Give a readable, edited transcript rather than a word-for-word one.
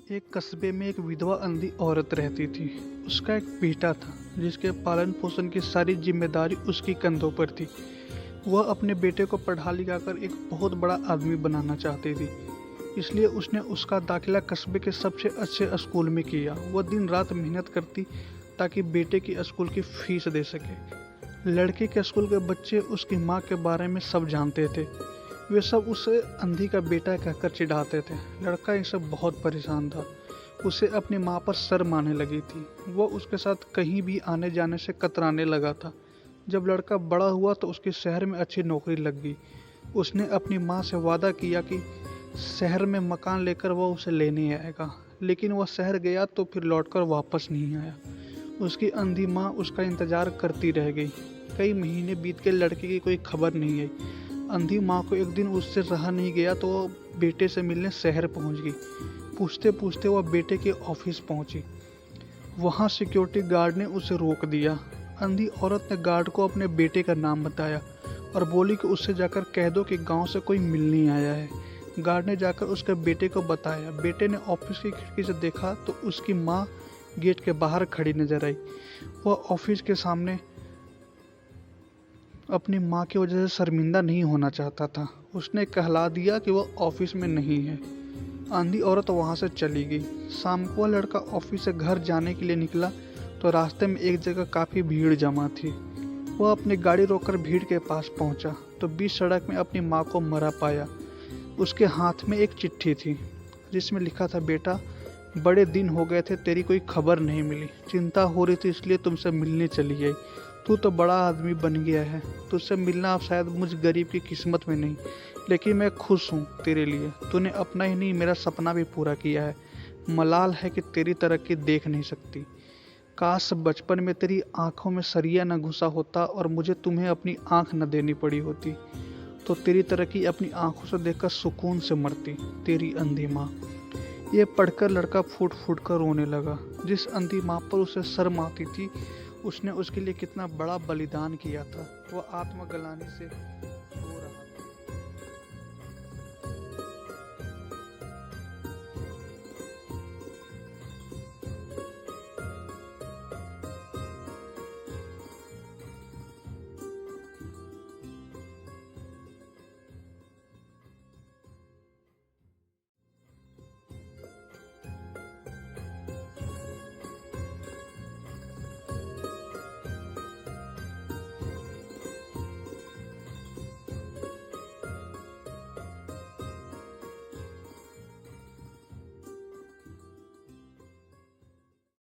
एक कस्बे में एक विधवा अंधी औरत रहती थी। उसका एक बेटा था जिसके पालन पोषण की सारी जिम्मेदारी उसकी कंधों पर थी। वह अपने बेटे को पढ़ा लिखा कर एक बहुत बड़ा आदमी बनाना चाहती थी, इसलिए उसने उसका दाखिला कस्बे के सबसे अच्छे स्कूल में किया। वह दिन रात मेहनत करती ताकि बेटे की स्कूल की फीस दे सके। लड़के के स्कूल के बच्चे उसकी माँ के बारे में सब जानते थे। वे सब उसे अंधी का बेटा कहकर चिढ़ाते थे। लड़का इनसे बहुत परेशान था। उसे अपनी माँ पर शर्म आने लगी थी। वह उसके साथ कहीं भी आने जाने से कतराने लगा था। जब लड़का बड़ा हुआ तो उसके शहर में अच्छी नौकरी लग गई। उसने अपनी माँ से वादा किया कि शहर में मकान लेकर वह उसे लेने आएगा, लेकिन वह शहर गया तो फिर लौटकर वापस नहीं आया। उसकी अंधी माँ उसका इंतजार करती रह गई। कई महीने बीत गए, लड़के की कोई खबर नहीं आई। अंधी माँ को एक दिन उससे रहा नहीं गया तो वह बेटे से मिलने शहर पहुंच गई। पूछते पूछते वह बेटे के ऑफिस पहुंची। वहां सिक्योरिटी गार्ड ने उसे रोक दिया। अंधी औरत ने गार्ड को अपने बेटे का नाम बताया और बोली कि उससे जाकर कह दो कि गांव से कोई मिलने आया है। गार्ड ने जाकर उसके बेटे को बताया। बेटे ने ऑफिस की खिड़की से देखा तो उसकी माँ गेट के बाहर खड़ी नजर आई। वह ऑफिस के सामने अपनी माँ की वजह से शर्मिंदा नहीं होना चाहता था। उसने कहला दिया कि वह ऑफिस में नहीं है। आंधी औरत वहां से चली गई। शाम को वह लड़का ऑफिस से घर जाने के लिए निकला तो रास्ते में एक जगह काफी भीड़ जमा थी। वह अपनी गाड़ी रोककर भीड़ के पास पहुंचा तो बीच सड़क में अपनी माँ को मरा पाया। उसके हाथ में एक चिट्ठी थी जिसमें लिखा था, बेटा बड़े दिन हो गए थे, तेरी कोई खबर नहीं मिली। चिंता हो रही थी इसलिए तुमसे मिलने चली आई। तू तो बड़ा आदमी बन गया है। तुझसे मिलना अब शायद मुझ गरीब की किस्मत में नहीं, लेकिन मैं खुश हूँ तेरे लिए। तूने अपना ही नहीं मेरा सपना भी पूरा किया है। मलाल है कि तेरी तरक्की देख नहीं सकती। काश बचपन में तेरी आंखों में सरिया न घुसा होता और मुझे तुम्हें अपनी आंख न देनी पड़ी होती, तो तेरी तरक्की अपनी आंखों से देखकर सुकून से मरती। तेरी अंधी माँ। ये पढ़कर लड़का फूट फूट कर रोने लगा। जिस अंधी माँ पर उसे शर्म आती थी, उसने उसके लिए कितना बड़ा बलिदान किया था। वह आत्मग्लानि से